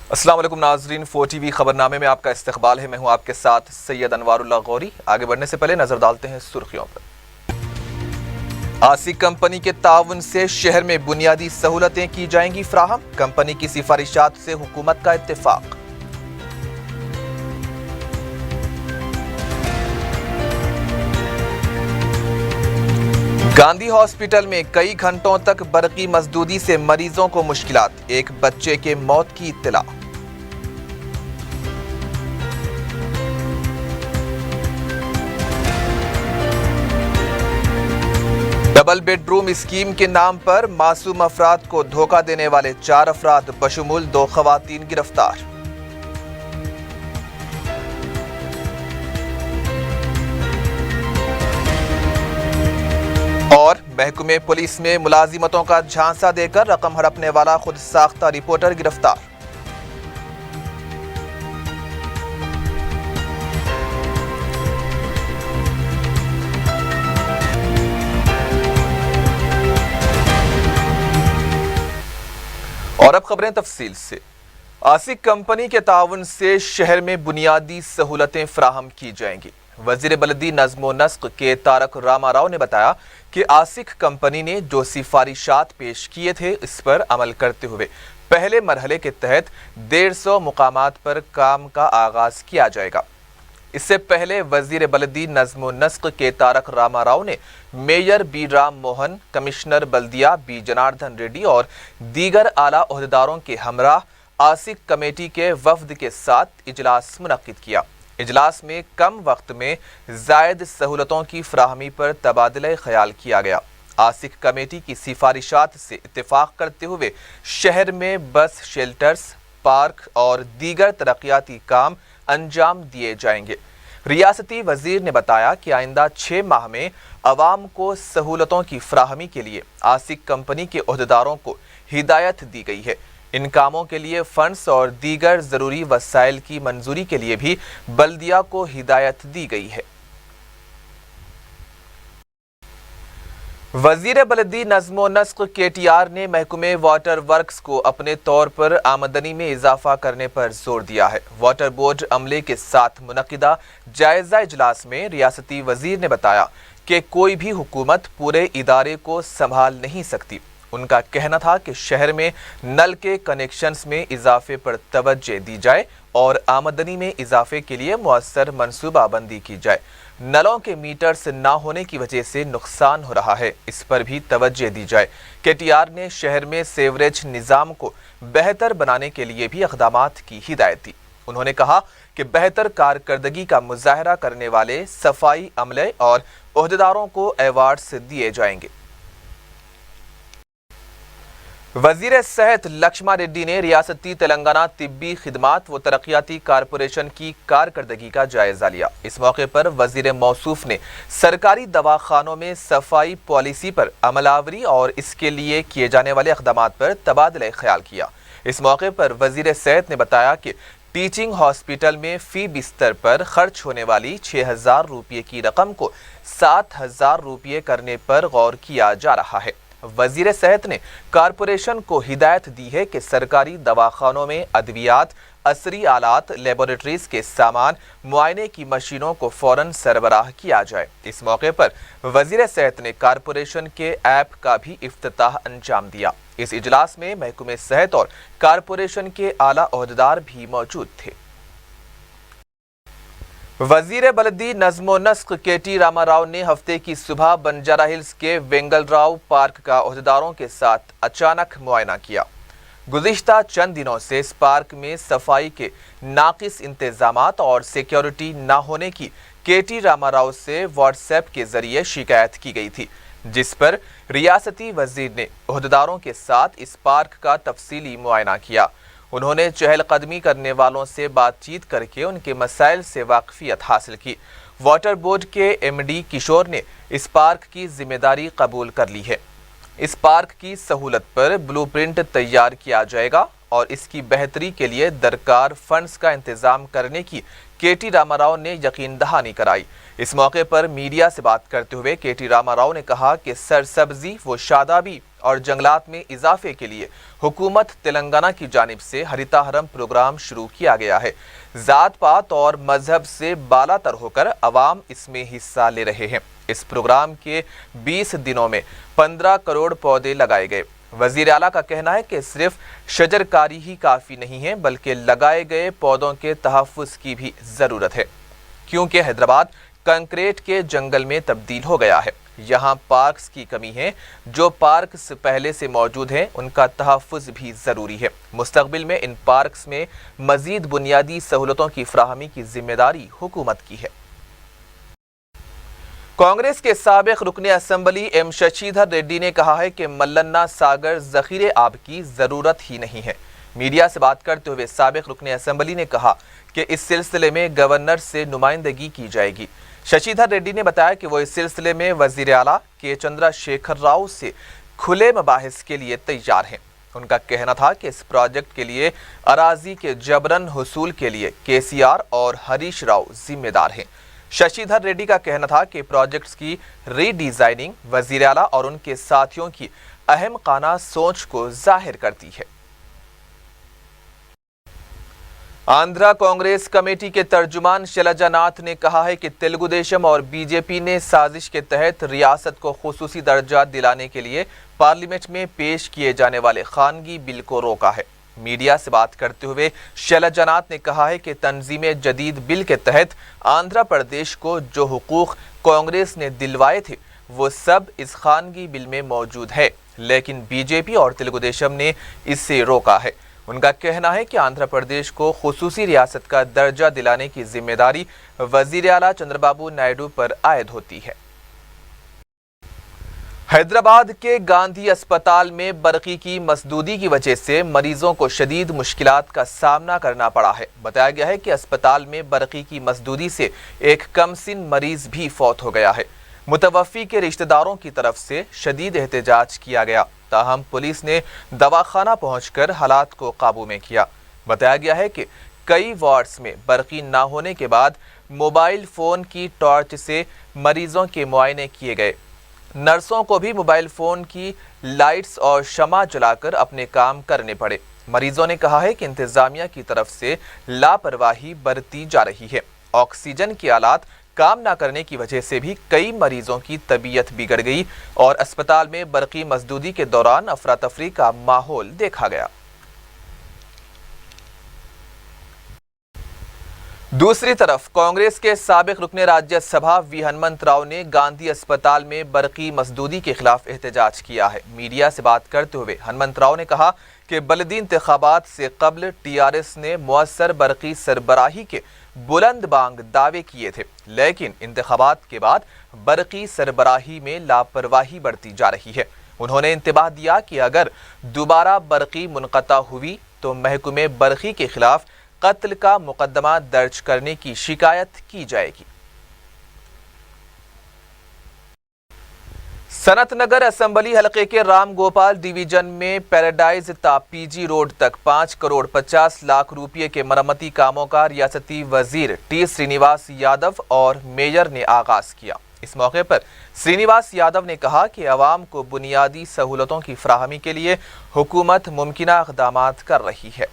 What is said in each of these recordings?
अस्सलाम वालेकुम नाजरीन, 4TV खबरनामे में आपका इस्तकबाल है। मैं हूं आपके साथ सैयद अनवारुल्लाह गौरी। आगे बढ़ने से पहले नजर डालते हैं सुर्खियों पर। आसिक कंपनी के ताउन से शहर में बुनियादी सहूलतें की जाएंगी फराहम। कंपनी की सिफारिशात से हुकूमत का इत्तेफाक। गांधी हॉस्पिटल में कई घंटों तक बरकी मजदूदी से मरीजों को मुश्किलात। एक बच्चे के मौत की इत्तला। डबल बेडरूम स्कीम के नाम पर मासूम अफराद को धोखा देने वाले 4 अफराद बशमूल 2 खवातीन गिरफ्तार। और महकमे पुलिस में मुलाजिमतों का झांसा देकर रकम हड़पने वाला खुद साख्ता रिपोर्टर गिरफ्तार। और अब खबरें तफसील से। आसिक कंपनी के ताउन से शहर में बुनियादी सहूलतें फराहम की जाएंगी। वजीर बलदी नज़्म नस्क के तारक रामा राव ने बताया कि आसिक कंपनी ने जो सिफारिशात पेश किए थे इस पर अमल करते हुए पहले मरहले के तहत 150 मुकामात पर काम का आगाज किया जाएगा। इससे पहले वजीर बलदी नज़्म नस्क के तारक रामा राव ने mayor B Ram Mohan, commissioner बल्दिया बी जनार्दन रेड्डी और दीगर आला ओहदेदारों के हमरा आसिक कमेटी के वफद के साथ इजलास मुनक्किद किया। इजलास में कम वक्त में जायद सहूलतों की फराहमी पर तबादला ख्याल किया गया। आसिक कमेटी की सिफारिशात से इत्तेफाक करते हुए शहर में बस शेल्टर्स, पार्क और दीगर तरक्याती काम अंजाम दिए जाएंगे। रियासती वजीर ने बताया कि आइंदा 6 माह में अवाम को सहूलतों की फराहमी के लिए आसिक कंपनी के ओहदेदारों को हिदायत दी गई है। इन कामों के लिए फंड्स और दीगर जरूरी वसाइल की मंजूरी के लिए भी बल्दिया को हिदायत दी गई है। वजीर बलदी नज़्म नस्क KTR ने महकमे वाटर वर्क्स को अपने तौर पर आमदनी में इजाफा करने पर जोर दिया है। वाटर बोर्ड अमले के साथ मुनक्किदा जायजा इजलास में रियासती वजीर ने बताया कि कोई भी हुकूमत पूरे इदारे को संभाल नहीं सकती। उनका कहना था कि शहर में नल के कनेक्शंस में इजाफे पर तवज्जो दी जाए और आमदनी में इजाफे के लिए मुअस्सर मनसूबाबंदी की जाए। नलों के मीटर्स ना होने की वजह से नुकसान हो रहा है, इस पर भी तवज्जो दी जाए। KTR ने शहर में सेवरेज निज़ाम को बेहतर बनाने के लिए भी इक़दामात की हिदायत दी। उन्होंने कहा कि बेहतर कारकर्दगी का मुजाहरा करने वाले सफाई अमले और ओहदेदारों को अवार्ड्स दिए जाएंगे। वजीर सेहत लक्ष्मा रेड्डी ने रियासती तेलंगाना तिब्बी खिदमात व तरक्याती कारपोरेशन की कारकर्दगी का जायजा लिया। इस मौके पर वजीर मौसूफ ने सरकारी दवाखानों में सफाई पॉलिसी पर अमलावरी और इसके लिए किए जाने वाले इक़दामात पर तबादला ख्याल किया। इस मौके पर वजीर सेहत ने बताया कि टीचिंग हॉस्पिटल में फी बिस्तर पर खर्च होने वाली 6,000 रुपये की रकम को 7,000 रुपये करने पर गौर किया जा रहा है। वजीर सेहत ने कारपोरेशन को हिदायत दी है कि सरकारी दवाखानों में अद्वियात, असरी आलात, लेबोरेटरीज के सामान, मुआयने की मशीनों को फौरन सरबराह किया जाए। इस मौके पर वजीर सेहत ने कारपोरेशन के ऐप का भी इफ्तिताह अंजाम दिया। इस इजलास में महकमे सेहत और कारपोरेशन के आला ओहदेदार भी मौजूद थे। वजीर बलदी नज़्म नस्क KT रामा राव ने हफ्ते की सुबह बंजारा हिल्स के वेंगल राव पार्क का ओहदेदारों के साथ अचानक मुआयना किया। गुज़िश्ता चंद दिनों से इस पार्क में सफाई के नाकिस इंतजामात और सिक्योरिटी न होने की KT रामा राव से व्हाट्सएप के जरिए शिकायत की गई थी, जिस पर रियासती वजीर ने ओहदेदारों के साथ इस पार्क का तफसीली मुआयना किया। उन्होंने चहलकदमी करने वालों से बातचीत करके उनके मसाइल से वाकफियत हासिल की। वाटर बोर्ड के MD किशोर ने इस पार्क की जिम्मेदारी कबूल कर ली है। इस पार्क की सहूलत पर ब्लूप्रिंट तैयार किया जाएगा और इसकी बेहतरी के लिए दरकार फंड्स का इंतजाम करने की KT रामा राव ने यकीन दहानी कराई। इस मौके पर मीडिया से बात करते हुए KT रामा राव ने कहा कि सरसब्जी व शादाबी اور جنگلات میں اضافے کے لیے حکومت تلنگانہ کی جانب سے ہریتا ہرم پروگرام شروع کیا گیا ہے۔ ذات پات اور مذہب سے بالا تر ہو کر عوام اس میں حصہ لے رہے ہیں۔ اس پروگرام کے 20 دنوں میں 15 کروڑ پودے لگائے گئے۔ وزیر اعلیٰ کا کہنا ہے کہ صرف شجر کاری ہی کافی نہیں ہے بلکہ لگائے گئے پودوں کے تحفظ کی بھی ضرورت ہے، کیونکہ حیدرآباد کنکریٹ کے جنگل میں تبدیل ہو گیا ہے۔ یہاں پارکس کی کمی ہے۔ جو پارکس پہلے سے موجود ہیں ان کا تحفظ بھی ضروری ہے۔ مستقبل میں ان پارکس میں مزید بنیادی سہولتوں کی فراہمی کی ذمہ داری حکومت کی ہے۔ کانگریس کے سابق رکن اسمبلی ایم ششیدھر ریڈی نے کہا ہے کہ ملنا ساگر ذخیرے آب کی ضرورت ہی نہیں ہے۔ میڈیا سے بات کرتے ہوئے سابق رکن اسمبلی نے کہا کہ اس سلسلے میں گورنر سے نمائندگی کی جائے گی۔ ششیدھر ریڈی نے بتایا کہ وہ اس سلسلے میں وزیر اعلیٰ کے چندرا شیکھر راؤ سے کھلے مباحث کے لیے تیار ہیں۔ ان کا کہنا تھا کہ اس پروجیکٹ کے لیے اراضی کے جبرن حصول کے لیے KCR اور ہریش راؤ ذمہ دار ہیں۔ ششیدھر ریڈی کا کہنا تھا کہ پروجیکٹس کی ری ڈیزائننگ وزیر اعلیٰ اور ان کے ساتھیوں کی اہم خانہ سوچ کو ظاہر کرتی ہے۔ آندھرا کانگریس کمیٹی کے ترجمان شیلجا ناتھ نے کہا ہے کہ تلگو دیشم اور BJP نے سازش کے تحت ریاست کو خصوصی درجہ دلانے کے لیے پارلیمنٹ میں پیش کیے جانے والے خانگی بل کو روکا ہے۔ میڈیا سے بات کرتے ہوئے شیلجا ناتھ نے کہا ہے کہ تنظیم جدید بل کے تحت آندھرا پردیش کو جو حقوق کانگریس نے دلوائے تھے وہ سب اس خانگی بل میں موجود ہے، لیکن BJP اور تلگو دیشم نے اس سے روکا ہے۔ ان کا کہنا ہے کہ آندھرا پردیش کو خصوصی ریاست کا درجہ دلانے کی ذمہ داری وزیر اعلیٰ چندر بابو نائیڈو پر عائد ہوتی ہے۔ حیدرآباد کے گاندھی اسپتال میں برقی کی مسدودی کی وجہ سے مریضوں کو شدید مشکلات کا سامنا کرنا پڑا ہے۔ بتایا گیا ہے کہ اسپتال میں برقی کی مسدودی سے ایک کم سن مریض بھی فوت ہو گیا ہے۔ متوفی کے رشتہ داروں کی طرف سے شدید احتجاج کیا گیا، تاہم پولیس نے دواخانہ پہنچ کر حالات کو قابو میں کیا۔ بتایا گیا ہے کہ کئی وارڈز میں برقی نہ ہونے کے بعد موبائل فون کی ٹارچ سے مریضوں کے معائنے کیے گئے۔ نرسوں کو بھی موبائل فون کی لائٹس اور شمع جلا کر اپنے کام کرنے پڑے۔ مریضوں نے کہا ہے کہ انتظامیہ کی طرف سے لاپرواہی برتی جا رہی ہے۔ آکسیجن کے آلات کام نہ کرنے کی وجہ سے بھی کئی مریضوں کی طبیعت بگڑ گئی اور اسپتال میں برقی مسدودی کے دوران افراتفری کا ماحول دیکھا گیا۔ دوسری طرف کانگریس کے سابق رکن راجیہ سبھا وی ہنمنت راؤ نے گاندھی اسپتال میں برقی مسدودی کے خلاف احتجاج کیا ہے۔ میڈیا سے بات کرتے ہوئے ہنمنت راؤ نے کہا کہ بلدی انتخابات سے قبل TRS نے مؤثر برقی سربراہی کے بلند بانگ دعوے کیے تھے، لیکن انتخابات کے بعد برقی سربراہی میں لاپرواہی بڑھتی جا رہی ہے۔ انہوں نے انتباہ دیا کہ اگر دوبارہ برقی منقطع ہوئی تو محکمہ برقی کے خلاف قتل کا مقدمہ درج کرنے کی شکایت کی جائے گی۔ سنت نگر اسمبلی حلقے کے رام گوپال ڈویژن میں پیراڈائز تا PG روڈ تک 5 کروڑ 50 لاکھ روپے کے مرمتی کاموں کا ریاستی وزیر T سرینیواس یادو اور میئر نے آغاز کیا۔ اس موقع پر سرینیواس یادو نے کہا کہ عوام کو بنیادی سہولتوں کی فراہمی کے لیے حکومت ممکنہ اقدامات کر رہی ہے۔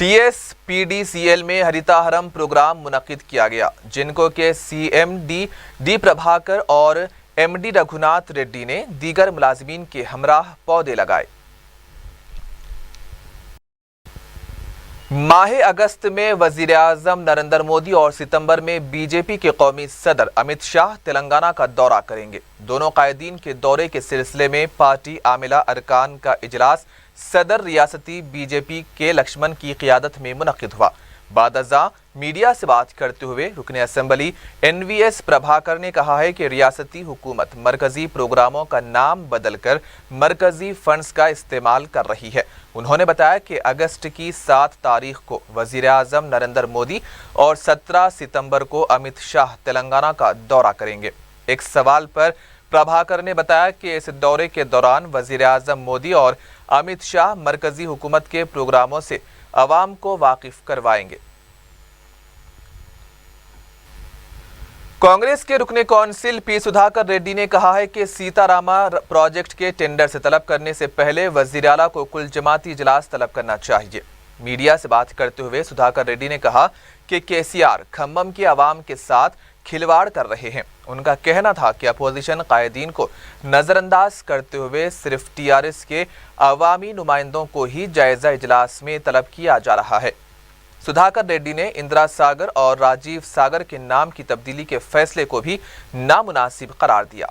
TSPDCL میں ہریتا ہرم پروگرام منعقد کیا گیا، جن کو کے CMD ڈی پربھاکر اور MD رگھوناتھ ریڈی نے دیگر ملازمین کے ہمراہ پودے لگائے۔ ماہ اگست میں وزیر اعظم نریندر مودی اور ستمبر میں BJP کے قومی صدر امت شاہ تلنگانہ کا دورہ کریں گے۔ دونوں قائدین کے دورے کے سلسلے میں پارٹی عاملہ ارکان کا اجلاس صدر ریاستی BJP کے لکشمن کی قیادت میں منعقد ہوا۔ بعد ازاں میڈیا سے بات کرتے ہوئے رکن اسمبلی NVS پربھاکر نے کہا ہے کہ ریاستی حکومت مرکزی پروگراموں کا نام بدل کر مرکزی فنڈز کا استعمال کر رہی ہے۔ انہوں نے بتایا کہ اگست کی 7 تاریخ کو وزیر اعظم نریندر مودی اور 17 ستمبر کو امت شاہ تلنگانہ کا دورہ کریں گے۔ ایک سوال پر پربھاکر نے بتایا کہ اس دورے کے دوران وزیر اعظم مودی اور امت شاہ مرکزی حکومت کے پروگراموں سے عوام کو واقف کروائیں گے۔ कांग्रेस के रुकने कौंसिल पी सुधाकर रेड्डी ने कहा है कि सीतारामा प्रोजेक्ट के टेंडर से तलब करने से पहले वजीर आला को कुल जमाती इजलास तलब करना चाहिए। मीडिया से बात करते हुए सुधाकर रेड्डी ने कहा कि केसीआर खम्भम के अवाम के साथ खिलवाड़ कर रहे हैं। उनका कहना था कि अपोजिशन कायदीन को नजरअंदाज करते हुए सिर्फ टीआरएस के अवामी नुमाइंदों को ही जायजा इजलास में तलब किया जा रहा है। सुधाकर रेड्डी ने इंदिरा सागर और राजीव सागर के नाम की तब्दीली के फैसले को भी नामुनासिब करार दिया।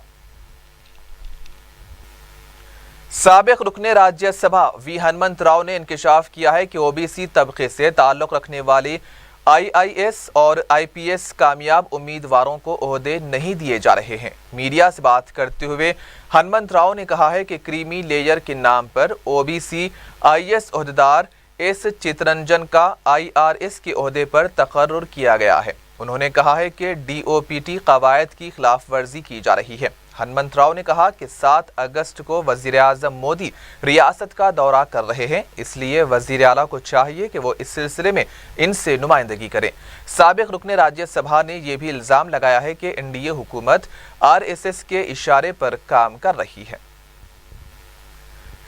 साबिक रुकने राज्यसभा वी हनुमंत राव ने इंकशाफ किया है कि ओबीसी तबके से ताल्लुक रखने वाले आईआईएस और आईपीएस कामयाब उम्मीदवारों को ओहदे नहीं दिए जा रहे हैं। मीडिया से बात करते हुए हनुमंत राव ने कहा है कि क्रीमी लेयर के नाम पर ओबीसी आईएएस ओहदेदार एस चितरंजन का आईआरएस के ओहदे पर तकर्रुर किया गया है। उन्होंने कहा है कि डीओपीटी कवायद की खिलाफ वर्जी की जा रही है। हनुमंत राव ने कहा कि 7 अगस्त को वजीर आजम मोदी रियासत का दौरा कर रहे हैं, इसलिए वजीर आला को चाहिए कि वो इस सिलसिले में इनसे नुमाइंदगी करें। साबिक रुकने राज्यसभा ने यह भी इल्ज़ाम लगाया है कि एनडीए हुकूमत आरएसएस के इशारे पर काम कर रही है।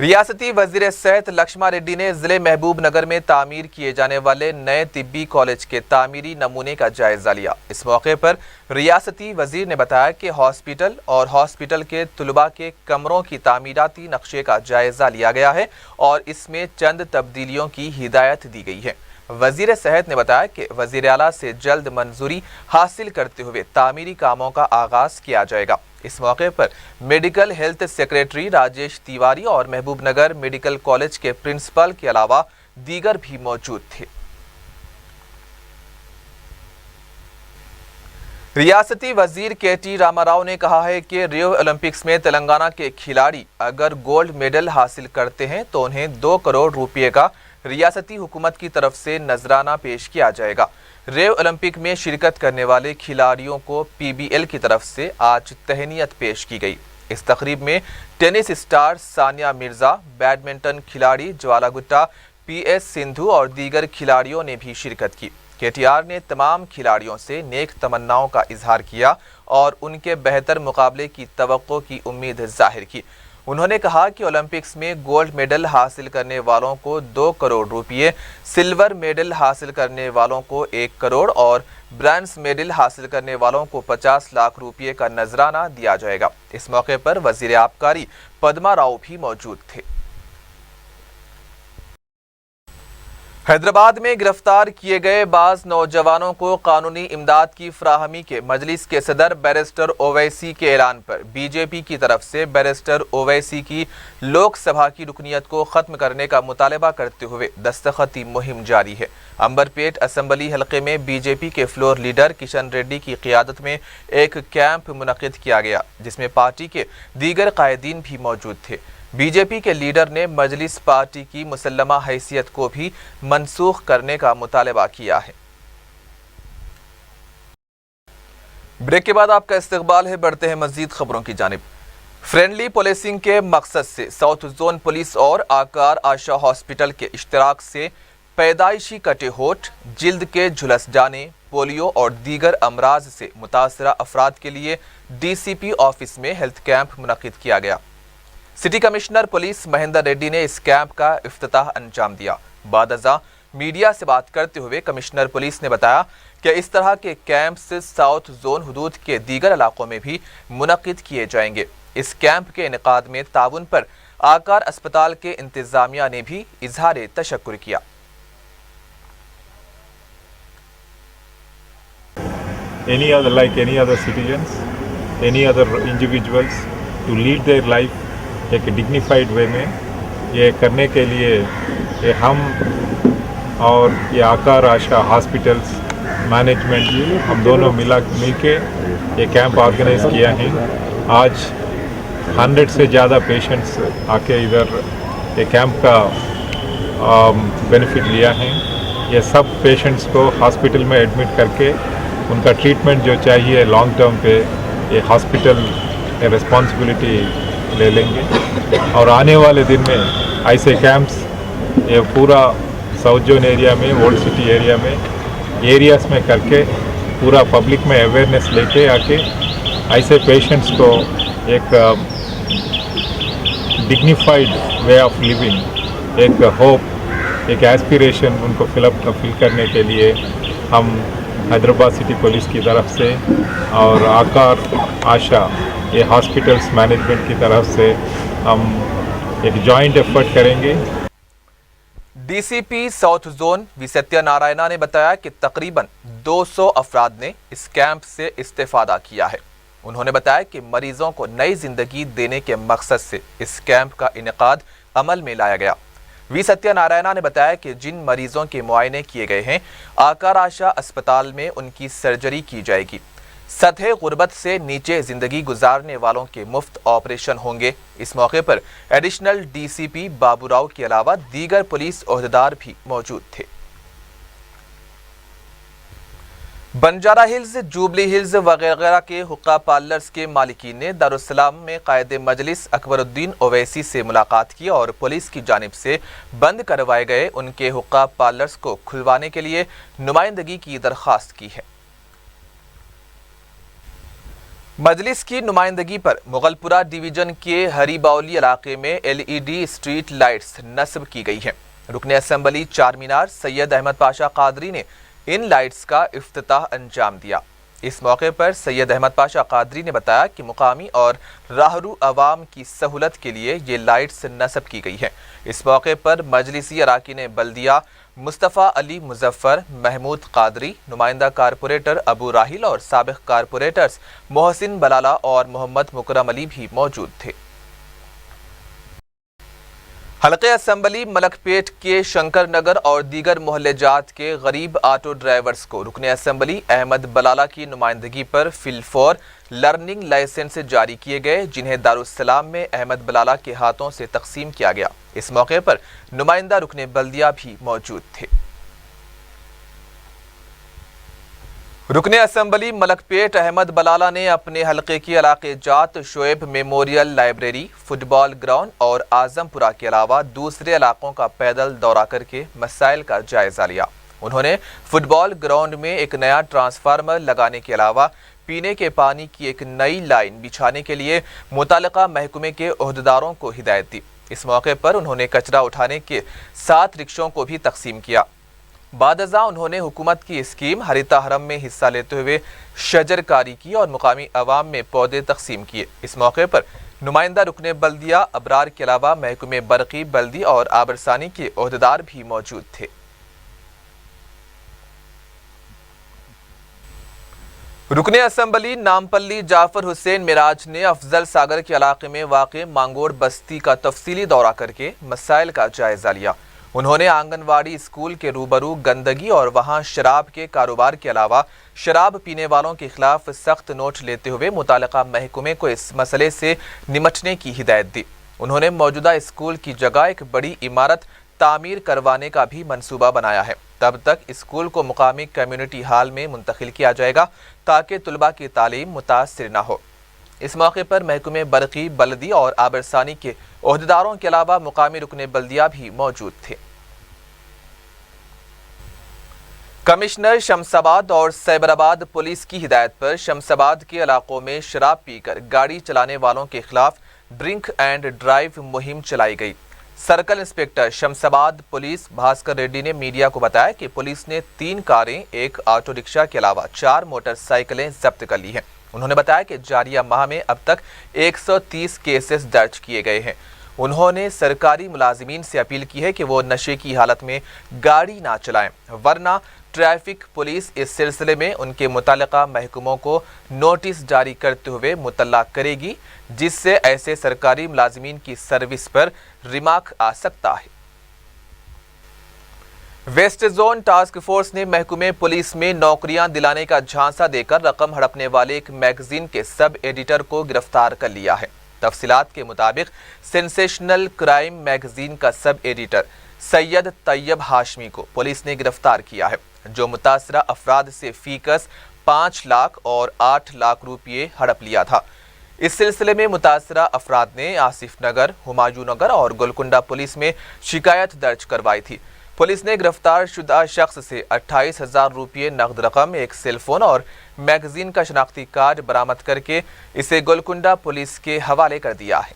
रियासती वजीर सेहत लक्ष्मा रेड्डी ने जिले महबूब नगर में तामीर किए जाने वाले नए तिब्बी कॉलेज के तामीरी नमूने का जायजा लिया। इस मौके पर रियासती वजीर ने बताया कि हॉस्पिटल और हॉस्पिटल के तुलबा के कमरों की तामीराती नक्शे का जायजा लिया गया है और इसमें चंद तब्दीलियों की हिदायत दी गई है। वजीर सेहत ने बताया कि वजीर आला से जल्द मंजूरी हासिल करते हुए तामीरी कामों का आगाज किया जाएगा। इस मौके पर medical health secretary Rajesh Tiwari और महबूब नगर मेडिकल कॉलेज के प्रिंसिपल के अलावा दीगर भी मौजूद थे। रियासती वजीर के.टी. रामाराव ने कहा है कि रियो ओलंपिक्स में तेलंगाना के खिलाड़ी अगर गोल्ड मेडल हासिल करते हैं तो उन्हें 2 करोड़ रुपए का रियासती हुकूमत की तरफ से नजराना पेश किया जाएगा। रियो ओलंपिक में शिरकत करने वाले खिलाड़ियों को पीबीएल की तरफ से आज तहनीत पेश की गई। इस तकरीब में tennis star Sania Mirza, badminton खिलाड़ी ज्वाला गुट्टा, पीएस सिंधु और दीगर खिलाड़ियों ने भी शिरकत की। केटीआर ने तमाम खिलाड़ियों से नेक तमन्नाओं का इजहार किया और उनके बेहतर मुकाबले की तवक्को की उम्मीद जाहिर की। उन्होंने कहा कि ओलंपिक्स में गोल्ड मेडल हासिल करने वालों को 2 करोड़ रुपये, सिल्वर मेडल हासिल करने वालों को 1 करोड़ और ब्रांज मेडल हासिल करने वालों को 50 लाख रुपये का नजराना दिया जाएगा। इस मौके पर वजीर आबकारी पद्मा राव भी मौजूद थे। हैदराबाद में गिरफ्तार किए गए बाज नौजवानों को कानूनी इमदाद की फराहमी के मजलिस के सदर बैरिस्टर ओवैसी के ऐलान पर बीजेपी की तरफ से बैरिस्टर ओवैसी की लोकसभा की रुकनीत को खत्म करने का मुतालबा करते हुए दस्तखती मुहिम जारी है। अंबरपेट असम्बली हलके में बीजेपी के फ्लोर लीडर किशन रेड्डी की क़ियादत में एक कैंप मुनक़िद किया गया, जिसमें पार्टी के दीगर कायदीन भी मौजूद थे। बीजेपी के लीडर ने मजलिस पार्टी की मुसल्लमा हैसियत को भी मनसूख करने का मुतालबा किया है। ब्रेक के बाद आपका इस्तकबाल है, बढ़ते हैं मजीद खबरों की जानिब। फ्रेंडली पुलिसिंग के मकसद से साउथ जोन पुलिस और आकार आशा हॉस्पिटल के इश्तराक से पैदाइशी कटे होठ, जिल्द के झुलस जाने, पोलियो और दीगर अमराज से मुतासरा अफराद के लिए डीसीपी ऑफिस में हेल्थ कैंप मुनक़िद किया गया। City commissioner police Mahendra Reddy ने इस कैंप का इफ्तिताह अंजाम दिया। बादअज़ा मीडिया से बात करते हुए कमिश्नर पुलिस ने बताया कि इस तरह के कैंप्स साउथ जोन हुदूद के दीगर इलाकों में भी मुनक़िद किए जाएंगे। इस कैंप के इनेकाद में ताउन पर आकार अस्पताल के इंतजामिया ने भी इजहार तशक्कुर किया। Any other citizens, any other individuals to lead their life एक डिग्निफाइड वे में, ये करने के लिए ये हम और ये आकार आशा हॉस्पिटल्स मैनेजमेंट हम दोनों मिल के ये कैंप ऑर्गेनाइज किया है। आज 100 से ज़्यादा पेशेंट्स आके इधर ये कैंप का बेनिफिट लिया है। ये सब पेशेंट्स को हॉस्पिटल में एडमिट करके उनका ट्रीटमेंट जो चाहिए लॉन्ग टर्म पे ये हॉस्पिटल रिस्पॉन्सिबिलिटी ले लेंगे और आने वाले दिन में ऐसे कैंप्स ये पूरा साउथ जोन एरिया में, ओल्ड सिटी एरिया में, एरियाज में करके पूरा पब्लिक में अवेयरनेस लेके आके ऐसे पेशेंट्स को एक डिग्निफाइड वे ऑफ लिविंग, एक होप, एक एस्पिरेशन उनको फिल करने के लिए हम हैदराबाद सिटी पुलिस की तरफ से और आकार आशा ये हॉस्पिटल्स मैनेजमेंट की तरफ से हम एक जॉइंट एफर्ट करेंगे। DCP south zone V Satyanarayana ने बताया कि तकरीबन 200 अफराद ने इस कैंप से इस्तेफादा किया है। उन्होंने बताया कि मरीजों को नई जिंदगी देने के मकसद से इस कैंप का इनेकाद अमल में लाया गया। वी सत्यनारायणा ने बताया कि जिन मरीजों के मुआयने किए गए हैं, आकार आशा अस्पताल में उनकी सर्जरी की जाएगी। सतह गुर्बत से नीचे जिंदगी गुजारने वालों के मुफ्त ऑपरेशन होंगे। इस मौके पर एडिशनल डीसीपी बाबूराव के अलावा दीगर पुलिस ओहदेदार भी मौजूद थे। बंजारा हिल्स, जूबली हिल्स वगैरह के हुक्का पार्लर्स के मालिकीन ने दारुस्सलाम में कायदे मजलिस अकबरुद्दीन ओवैसी से मुलाकात की और पुलिस की जानिब से बंद करवाए गए उनके हुक्का पार्लर्स को खुलवाने के लिए नुमाइंदगी की दरख्वास्त की है। मजलिस की नुमाइंदगी पर मुगलपुरा डिवीजन के हरीबाउली इलाके में LED स्ट्रीट लाइट्स नस्ब की गई हैं। रुकने असम्बली चार मीनार सैयद अहमद पाशा कादरी ने इन लाइट्स का इफ्तिताह अंजाम दिया। इस मौके पर सैयद अहमद पाशा कादरी ने बताया कि मुकामी और राहरू अवाम की सहूलत के लिए ये लाइट्स नस्ब की गई हैं। इस मौके पर मजलिसी अराकीन बल्दिया मुस्तफ़ा अली मुजफ्फर, महमूद कादरी, नुमाइंदा कारपोरेटर अबू राहिल और साबिक कारपोरेटर्स मोहसिन बलाला और मोहम्मद मुकरम अली भी मौजूद थे। हल्के असम्बली मलकपेट के शंकर नगर और दीगर मोहल्ले जात के गरीब ऑटो ड्राइवर्स को रुकने असम्बली अहमद बलाला की नुमाइंदगी पर फिल-फॉर लर्निंग लाइसेंस जारी किए गए, जिन्हें दारुस्सलाम में अहमद बलाला के हाथों से तकसीम किया गया। इस मौके पर नुमाइंदा रुकने बल्दिया भी मौजूद थे। रुकने असम्बली मलकपेट अहमद बलाला ने अपने हल्के की इलाके जात Shoaib memorial library, football ground और आजमपुरा के अलावा दूसरे इलाकों का पैदल दौरा करके मसाइल का जायजा लिया। उन्होंने फुटबॉल ग्राउंड में एक नया ट्रांसफार्मर लगाने के अलावा पीने के पानी की एक नई लाइन बिछाने के लिए मुतालिका महकमे के ओहदेदारों को हिदायत दी। इस मौके पर उन्होंने कचरा उठाने के 7 रिक्शों को भी तकसीम किया। बादजा उन्होंने हुकूमत की स्कीम हरिता हरम में हिस्सा लेते हुए शजरकारी की और मुकामी अवाम में पौधे तकसीम किए। इस मौके पर नुमाइंदा रुकने बल्दिया अबरार के अलावा महकमे बरकी बल्दी और आबरसानी के ओहदेदार भी मौजूद थे। रुकने असम्बली नामपल्ली जाफर हुसैन मिराज ने अफजल सागर के इलाके में वाक़े मांगोड़ बस्ती का तफसीली दौरा करके मसाइल का जायजा लिया। उन्होंने आंगनवाड़ी स्कूल के रूबरू गंदगी और वहां शराब के कारोबार के अलावा शराब पीने वालों के खिलाफ सख्त नोट लेते हुए मुतालिका महकमे को इस मसले से निमटने की हिदायत दी। उन्होंने मौजूदा स्कूल की जगह एक बड़ी इमारत तामीर करवाने का भी मंसूबा बनाया है। तब तक स्कूल को मुकामी कम्युनिटी हॉल में मुंतकिल किया जाएगा ताकि तुलबा की तालीम मुतासिर न हो। इस मौके पर महकमे बरकी बल्दी और आबरसानी के ओहदेदारों के अलावा मुकामी रुकने बल्दिया भी मौजूद थे। कमिश्नर शमसाबाद और सैबराबाद पुलिस की हिदायत पर शमसाबाद के इलाकों में शराब पीकर गाड़ी चलाने वालों के खिलाफ ड्रिंक एंड ड्राइव मुहिम चलाई गई। Circle inspector Shamshabad police Bhaskar Reddy ने मीडिया को बताया कि पुलिस ने 3 कारें, 1 ऑटो रिक्शा के अलावा 4 मोटरसाइकिलें जब्त कर ली हैं। उन्होंने बताया कि जारिया माह में अब तक 130 केसेस दर्ज किए गए हैं। उन्होंने सरकारी मुलाजिमीन से अपील की है कि वो नशे की हालत में गाड़ी ना चलाएं, वरना ट्रैफिक पुलिस इस सिलसिले में उनके मुतालिका महकमों को नोटिस जारी करते हुए मुतल्ला करेगी, जिससे ऐसे सरकारी मुलाजिमीन की सर्विस पर रिमार्क आ सकता है। वेस्ट जोन टास्क फोर्स ने महकमे पुलिस में नौकरियां दिलाने का झांसा देकर रकम हड़पने वाले एक मैगजीन के सब एडिटर को गिरफ्तार कर लिया है। तफसीलात के मुताबिक सेंसेशनल क्राइम मैगजीन का सब एडिटर सैयद तैयब हाशमी को पुलिस ने गिरफ्तार किया है, जो मुतासरा अफराद से फीकस 5 लाख और 8 लाख रुपये हड़प लिया था। इस सिलसिले में मुतासरा अफराद ने आसिफ नगर, हुमायूं नगर और गोलकुंडा पुलिस में शिकायत दर्ज करवाई थी। पुलिस ने गिरफ्तार शुदा शख्स से 28,000 रुपये नकद रकम, एक सेल फोन और मैगजीन का शनाख्ती कार्ड बरामद करके इसे गोलकुंडा पुलिस के हवाले कर दिया है।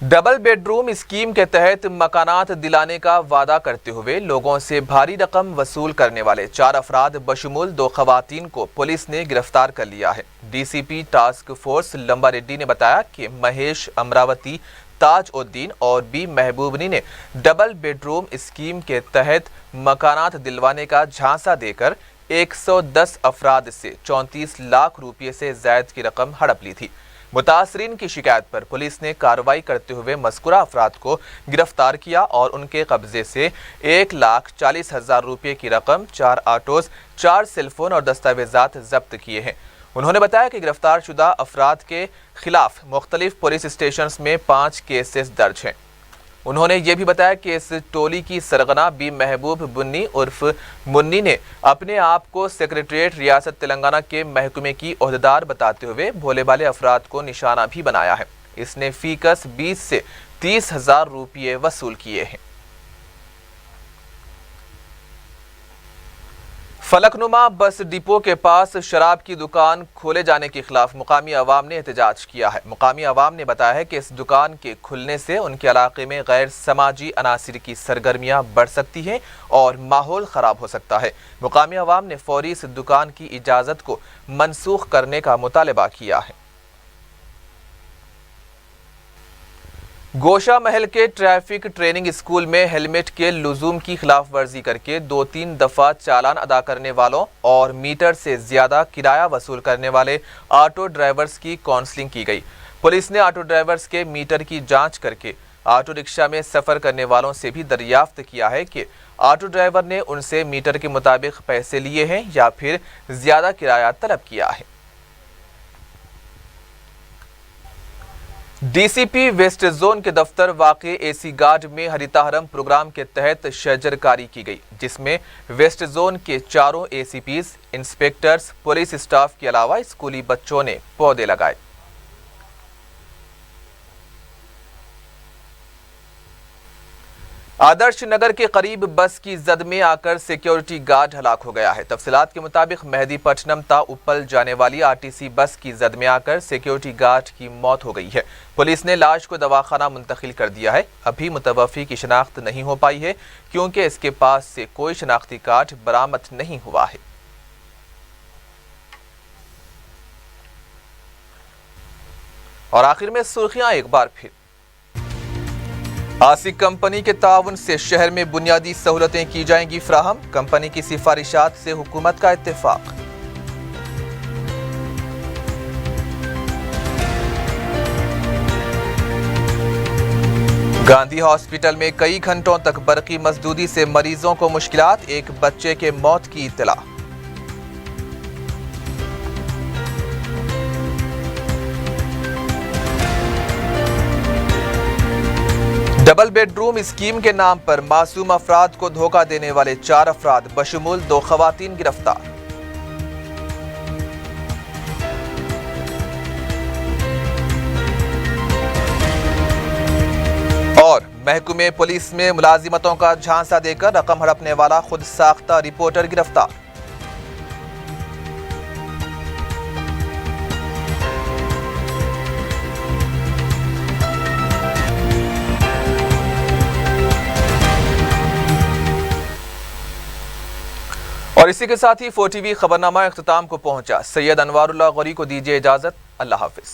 डबल बेडरूम स्कीम के तहत मकानात दिलाने का वादा करते हुए लोगों से भारी रकम वसूल करने वाले 4 अफराद बशमूल 2 खवातीन को पुलिस ने गिरफ्तार कर लिया है। डीसीपी टास्क फोर्स लंबा रेड्डी ने बताया कि महेश अमरावती, ताज उद्दीन और बी महबूबनी ने डबल बेडरूम स्कीम के तहत मकानात दिलवाने का झांसा देकर 110 अफराद से 34 लाख रुपये से ज्यादा की रकम हड़प ली थी। मुतासरीन की शिकायत पर पुलिस ने कार्रवाई करते हुए मज़कूरा अफराद को गिरफ्तार किया और उनके कब्जे से 1,40,000 रुपये की रकम, 4 ऑटोज, 4 सेलफोन और दस्तावेजात जब्त किए हैं। उन्होंने बताया कि गिरफ्तार शुदा अफराद के खिलाफ मुख्तलिफ पुलिस स्टेशंस में 5 केसेस दर्ज हैं। उन्होंने ये भी बताया कि इस टोली की सरगना बी महबूब बुन्नी उर्फ मुन्नी ने अपने आप को सेक्रेटरीट रियासत तेलंगाना के महकमे की ओहदेदार बताते हुए भोले भाले अफराद को निशाना भी बनाया है। इसने फीकस 20 से 30,000 रुपये वसूल किए हैं। फलकनुमा बस डिपो के पास शराब की दुकान खोले जाने के खिलाफ मुकामी अवाम ने एहतजाज किया है। मुकामी अवाम ने बताया है कि इस दुकान के खुलने से उनके इलाके में गैर समाजी अनासिर की सरगर्मियां बढ़ सकती हैं और माहौल खराब हो सकता है। मुकामी अवाम ने फौरी इस दुकान की इजाज़त को मनसूख करने का मुतालबा किया है। गोशा महल के ट्रैफिक ट्रेनिंग स्कूल में हेलमेट के लुजूम की खिलाफ वर्जी करके 2-3 दफ़ा चालान अदा करने वालों और मीटर से ज़्यादा किराया वसूल करने वाले ऑटो ड्राइवर्स की काउंसलिंग की गई। पुलिस ने ऑटो ड्राइवर्स के मीटर की जांच करके ऑटो रिक्शा में सफ़र करने वालों से भी दरियाफ्त किया है कि ऑटो ड्राइवर ने उनसे मीटर के मुताबिक पैसे लिए हैं या फिर ज़्यादा किराया तलब किया है। डीसीपी वेस्ट जोन के दफ्तर वाक़े एसी गार्ड में हरिताहरम प्रोग्राम के तहत शजरकारी की गई, जिसमें वेस्ट जोन के 4 एसीपीज, इंस्पेक्टर्स, पुलिस स्टाफ के अलावा स्कूली बच्चों ने पौधे लगाए। आदर्श नगर के करीब बस की जद में आकर सिक्योरिटी गार्ड हलाक हो गया है। तफसीलात के मुताबिक मेहदीपट्टनम ता उप्पल जाने वाली आरटीसी बस की जद में आकर सिक्योरिटी गार्ड की मौत हो गई है। पुलिस ने लाश को दवाखाना मुंतकिल कर दिया है। अभी मुतवफ़ी की शनाख्त नहीं हो पाई है क्योंकि इसके पास से कोई शनाख्ती कार्ड बरामद नहीं हुआ है। और आखिर में सुर्खियां एक बार फिर। आसिक कंपनी के ताउन से शहर में बुनियादी सहूलतें की जाएंगी फराहम, कंपनी की सिफारिशात से हुकूमत का इत्तेफाक। गांधी हॉस्पिटल में कई घंटों तक बरकी मजदूदी से मरीजों को मुश्किलात, एक बच्चे के मौत की इत्तला। डबल बेडरूम स्कीम के नाम पर मासूम अफराद को धोखा देने वाले 4 अफराद बशमूल 2 खवातीन गिरफ्तार। और महकमे पुलिस में मुलाजिमतों का झांसा देकर रकम हड़पने वाला खुद साख्ता रिपोर्टर गिरफ्तार। और इसी के साथ ही 4TV खबरनामा इख्तिताम को पहुंचा। सैयद अनवारुल्लाह गौरी को दीजिए इजाजत। अल्लाह हाफिज।